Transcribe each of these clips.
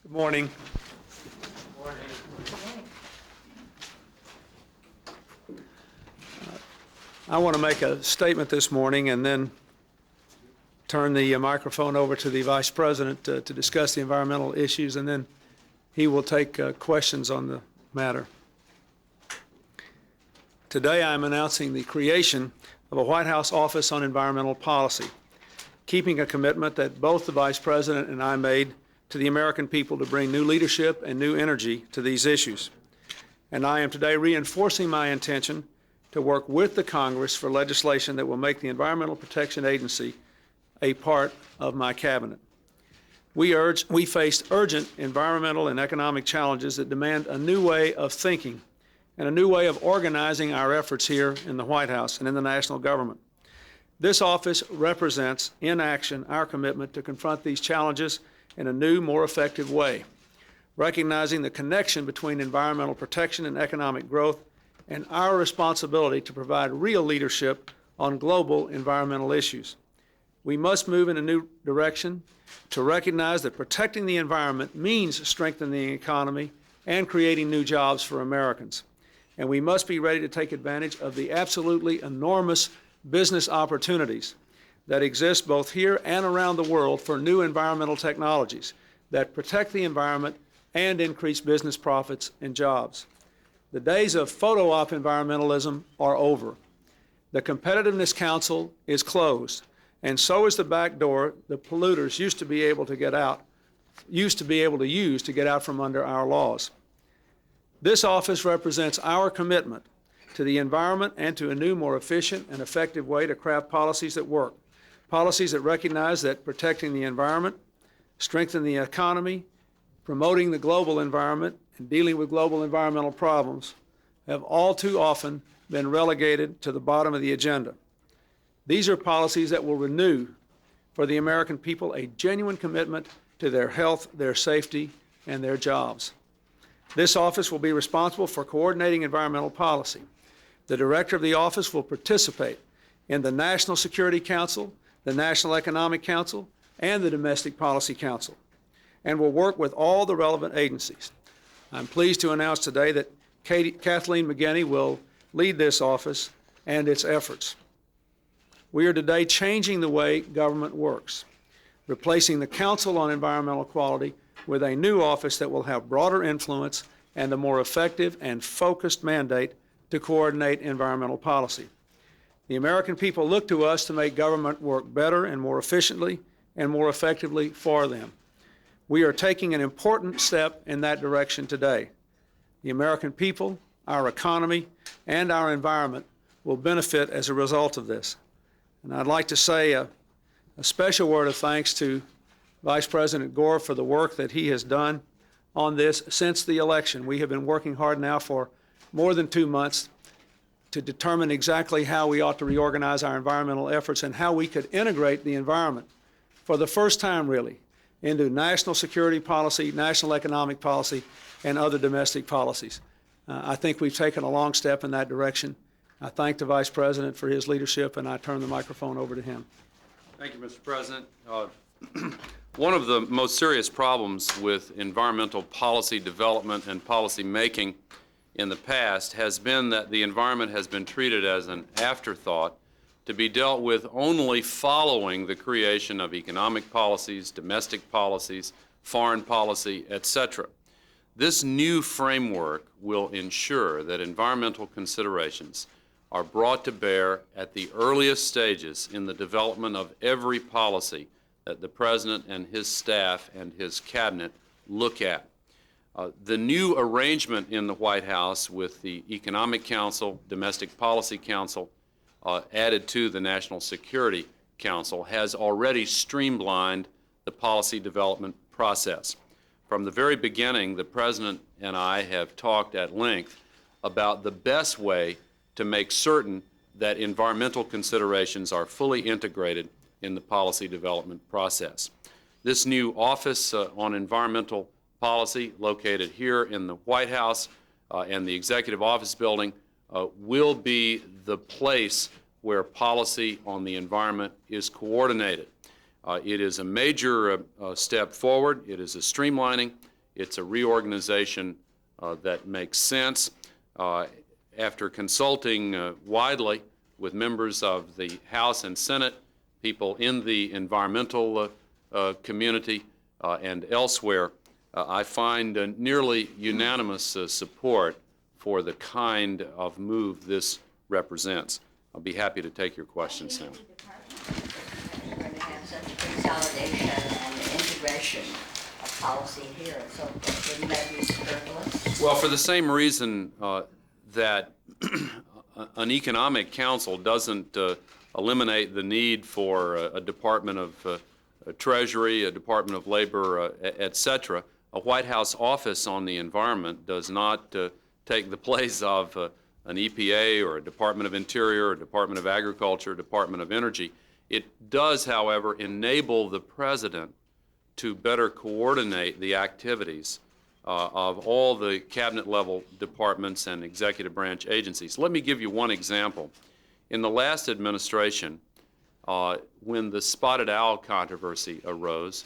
Good morning. I want to make a statement this morning and then turn the microphone over to the Vice President to discuss the environmental issues, and then he will take questions on the matter. Today I am announcing the creation of a White House Office on Environmental Policy, keeping a commitment that both the Vice President and I made to the American people to bring new leadership and new energy to these issues. And I am today reinforcing my intention to work with the Congress for legislation that will make the Environmental Protection Agency a part of my cabinet. We faced urgent environmental and economic challenges that demand a new way of thinking and a new way of organizing our efforts here in the White House and in the national government. This office represents in action our commitment to confront these challenges in a new, more effective way, recognizing the connection between environmental protection and economic growth and our responsibility to provide real leadership on global environmental issues. We must move in a new direction to recognize that protecting the environment means strengthening the economy and creating new jobs for Americans. And we must be ready to take advantage of the absolutely enormous business opportunities that exist both here and around the world for new environmental technologies that protect the environment and increase business profits and jobs. The days of photo-op environmentalism are over. The Competitiveness Council is closed, and so is the back door the polluters used to be able to use to get out from under our laws. This office represents our commitment to the environment and to a new, more efficient and effective way to craft policies that work. Policies that recognize that protecting the environment, strengthening the economy, promoting the global environment, and dealing with global environmental problems have all too often been relegated to the bottom of the agenda. These are policies that will renew for the American people a genuine commitment to their health, their safety, and their jobs. This office will be responsible for coordinating environmental policy. The director of the office will participate in the National Security Council, the National Economic Council, and the Domestic Policy Council, and will work with all the relevant agencies. I'm pleased to announce today that Kathleen McGinney will lead this office and its efforts. We are today changing the way government works, replacing the Council on Environmental Quality with a new office that will have broader influence and a more effective and focused mandate to coordinate environmental policy. The American people look to us to make government work better and more efficiently and more effectively for them. We are taking an important step in that direction today. The American people, our economy, and our environment will benefit as a result of this. And I'd like to say a special word of thanks to Vice President Gore for the work that he has done on this since the election. We have been working hard now for more than 2 months to determine exactly how we ought to reorganize our environmental efforts and how we could integrate the environment for the first time, really, into national security policy, national economic policy, and other domestic policies. I think we've taken a long step in that direction. I thank the Vice President for his leadership, and I turn the microphone over to him. Thank you, Mr. President. One of the most serious problems with environmental policy development and policy making in the past has been that the environment has been treated as an afterthought to be dealt with only following the creation of economic policies, domestic policies, foreign policy, etc. This new framework will ensure that environmental considerations are brought to bear at the earliest stages in the development of every policy that the President and his staff and his cabinet look at. The new arrangement in the White House with the Economic Council, Domestic Policy Council, added to the National Security Council has already streamlined the policy development process. From the very beginning, the President and I have talked at length about the best way to make certain that environmental considerations are fully integrated in the policy development process. This new Office on Environmental Policy, located here in the White House and the Executive Office Building, will be the place where policy on the environment is coordinated. It is a major step forward. It is a streamlining, It's a reorganization that makes sense. After consulting widely with members of the House and Senate, people in the environmental community and elsewhere, I find nearly unanimous support for the kind of move this represents. I'll be happy to take your questions now. We're going to have such consolidation and integration of policy here, so wouldn't that be superfluous? Well, for the same reason that an economic council doesn't eliminate the need for a Department of Treasury, a Department of Labor, et cetera, a White House office on the environment does not take the place of an EPA or a Department of Interior, a Department of Agriculture, a Department of Energy. It does, however, enable the President to better coordinate the activities of all the cabinet-level departments and executive branch agencies. Let me give you one example. In the last administration, when the spotted owl controversy arose,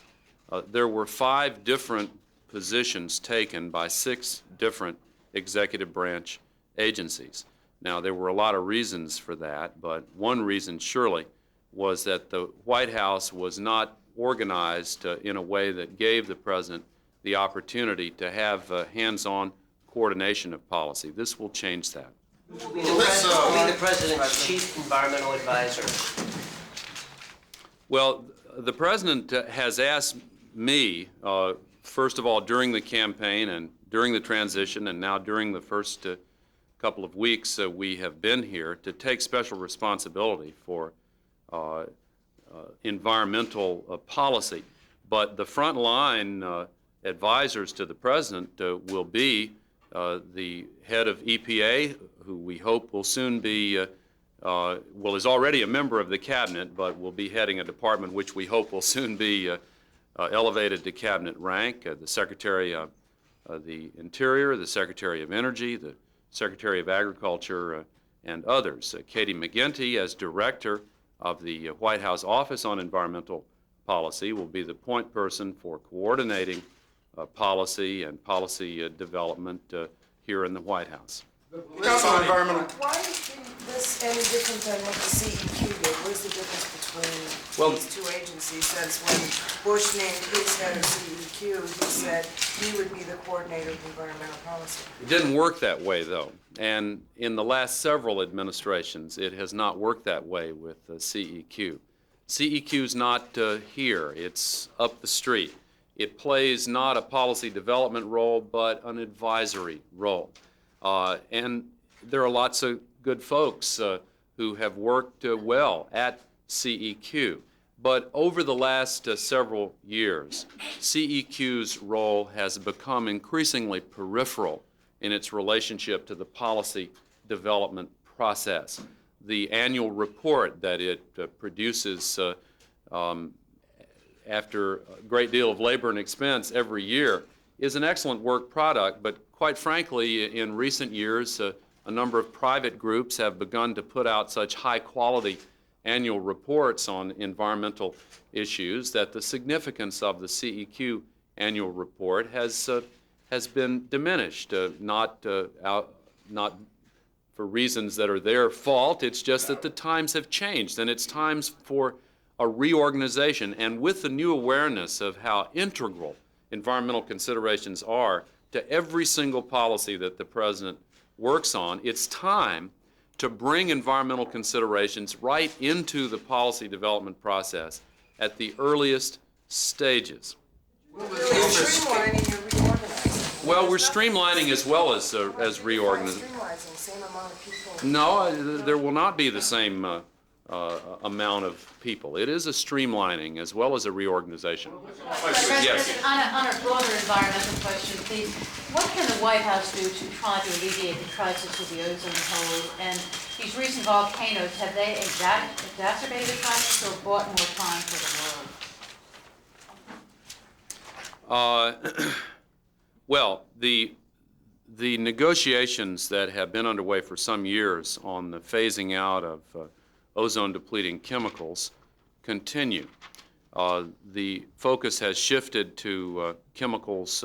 there were 5 different positions taken by 6 different executive branch agencies. Now, there were a lot of reasons for that, but one reason surely was that the White House was not organized in a way that gave the President the opportunity to have hands-on coordination of policy. This will change that. Will be the President's chief environmental advisor? Well, the President has asked me, first of all, during the campaign and during the transition, and now during the first couple of weeks we have been here, to take special responsibility for environmental policy. But the frontline advisors to the President will be the head of EPA, who we hope will soon be, is already a member of the Cabinet, but will be heading a department which we hope will soon be elevated to Cabinet rank, the Secretary of the Interior, the Secretary of Energy, the Secretary of Agriculture, and others. Katie McGinty, as Director of the White House Office on Environmental Policy, will be the point person for coordinating policy and policy development here in the White House. Council on Environmental. Why is this any different than what the CEQ did? What is the difference between these two agencies? Since when Bush named his head of CEQ, he said he would be the coordinator of environmental policy. It didn't work that way, though. And in the last several administrations, it has not worked that way with CEQ. CEQ's not here. It's up the street. It plays not a policy development role, but an advisory role. And there are lots of good folks who have worked well at CEQ. But over the last several years, CEQ's role has become increasingly peripheral in its relationship to the policy development process. The annual report that it produces after a great deal of labor and expense every year is an excellent work product, but quite frankly, in recent years, a number of private groups have begun to put out such high-quality annual reports on environmental issues that the significance of the CEQ annual report has been diminished, not for reasons that are their fault. It's just that the times have changed, and it's times for a reorganization. And with the new awareness of how integral environmental considerations are to every single policy that the President works on, it's time to bring environmental considerations right into the policy development process at the earliest stages. You're streamlining, you're reorganizing. Well, we're streamlining as well as reorganizing. Streamlining, same amount of people. No, there will not be the same amount of people. It is a streamlining as well as a reorganization. Yes. On a broader environmental question, please, what can the White House do to try to alleviate the crisis of the ozone hole? And these recent volcanoes, have they exacerbated the crisis or bought more time for the world? Well, the negotiations that have been underway for some years on the phasing out of ozone-depleting chemicals continue. The focus has shifted to chemicals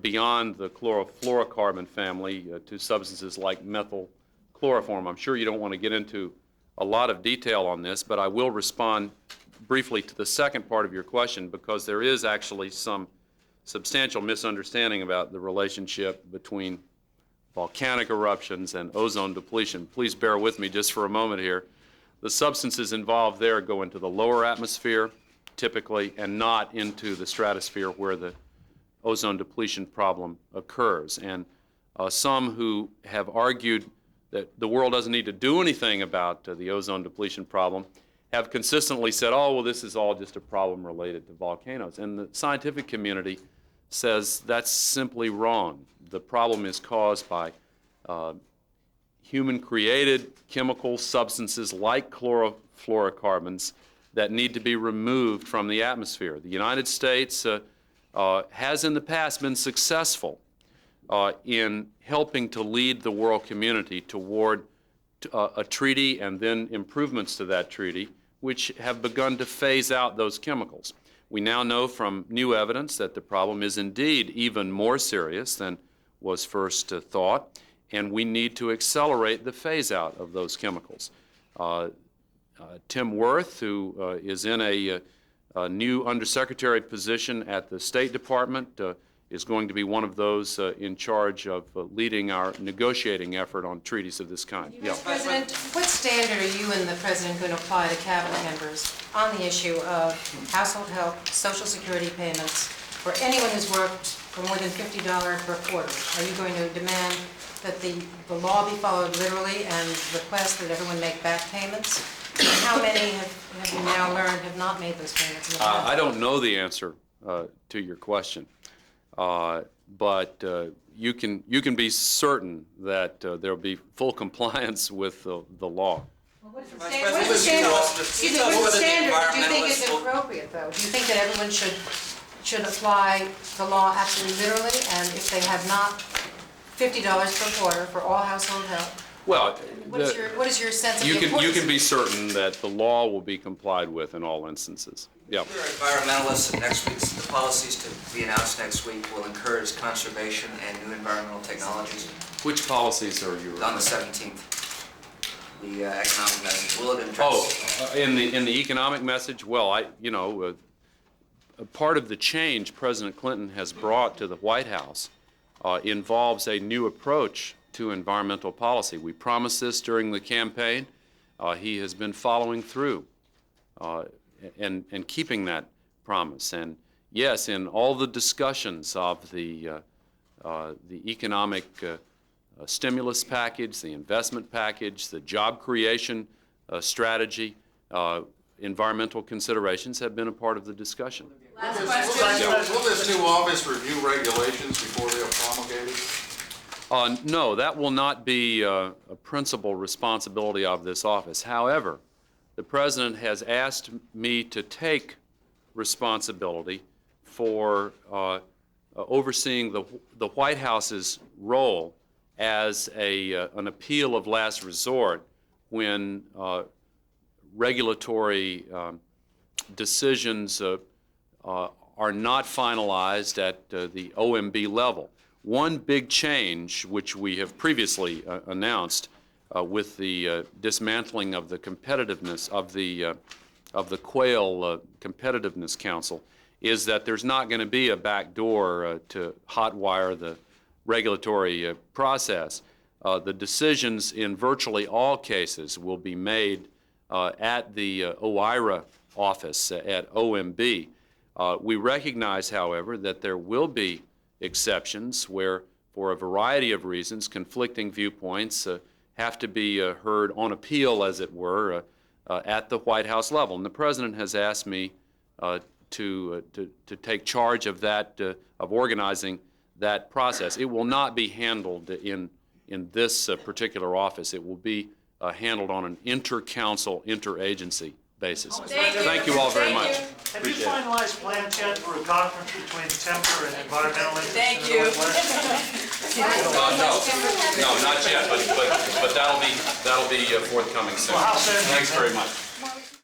beyond the chlorofluorocarbon family to substances like methylchloroform. I'm sure you don't want to get into a lot of detail on this, but I will respond briefly to the second part of your question, because there is actually some substantial misunderstanding about the relationship between volcanic eruptions and ozone depletion. Please bear with me just for a moment here. The substances involved there go into the lower atmosphere, typically, and not into the stratosphere where the ozone depletion problem occurs. And some who have argued that the world doesn't need to do anything about the ozone depletion problem have consistently said, oh, well, this is all just a problem related to volcanoes. And the scientific community says that's simply wrong. The problem is caused by human-created chemical substances like chlorofluorocarbons that need to be removed from the atmosphere. The United States has in the past been successful in helping to lead the world community toward a treaty and then improvements to that treaty, which have begun to phase out those chemicals. We now know from new evidence that the problem is indeed even more serious than was first thought, and we need to accelerate the phase out of those chemicals. Tim Wirth, who is in a new undersecretary position at the State Department, is going to be one of those in charge of leading our negotiating effort on treaties of this kind. Yeah. Mr. President, what standard are you and the President going to apply to cabinet members on the issue of household help, Social Security payments for anyone who's worked for more than $50 per quarter? Are you going to demand that the law be followed literally and request that everyone make back payments? And how many have you now learned have not made those payments in the past? I don't know the answer to your question. But you can be certain that there will be full compliance with the law. What is the standard do you think is appropriate, though? Do you think that everyone should apply the law absolutely literally, and if they have not $50 per quarter for all household help? Well, what is your sense of the importance? you can be certain that the law will be complied with in all instances. Yeah. We're environmentalists, and next week's the policies to be announced next week will encourage conservation and new environmental technologies. Which policies are you? On the 17th, the economic message. Will it address? In the economic message, well, a part of the change President Clinton has brought to the White House involves a new approach to environmental policy. We promised this during the campaign. He has been following through and keeping that promise. And yes, in all the discussions of the economic stimulus package, the investment package, the job creation strategy, environmental considerations have been a part of the discussion. Will this new office review regulations before they are promulgated? No, that will not be a principal responsibility of this office. However, the President has asked me to take responsibility for overseeing the White House's role as an appeal of last resort when regulatory decisions are not finalized at the OMB level. One big change, which we have previously announced with the dismantling of the competitiveness of the Quail Competitiveness Council, is that there's not going to be a back door to hotwire the regulatory process. The decisions in virtually all cases will be made at the OIRA office at OMB. We recognize, however, that there will be exceptions where, for a variety of reasons, conflicting viewpoints have to be heard on appeal, as it were, at the White House level. And the President has asked me to take charge of that, of organizing that process. It will not be handled in this particular office. It will be handled on an inter-council, inter-agency basis. Thank you all very much. Have you finalized plans yet for a conference between Timber and environmentalists? Thank you. No, not yet, but that'll be forthcoming soon. Well, how soon? Thanks very much.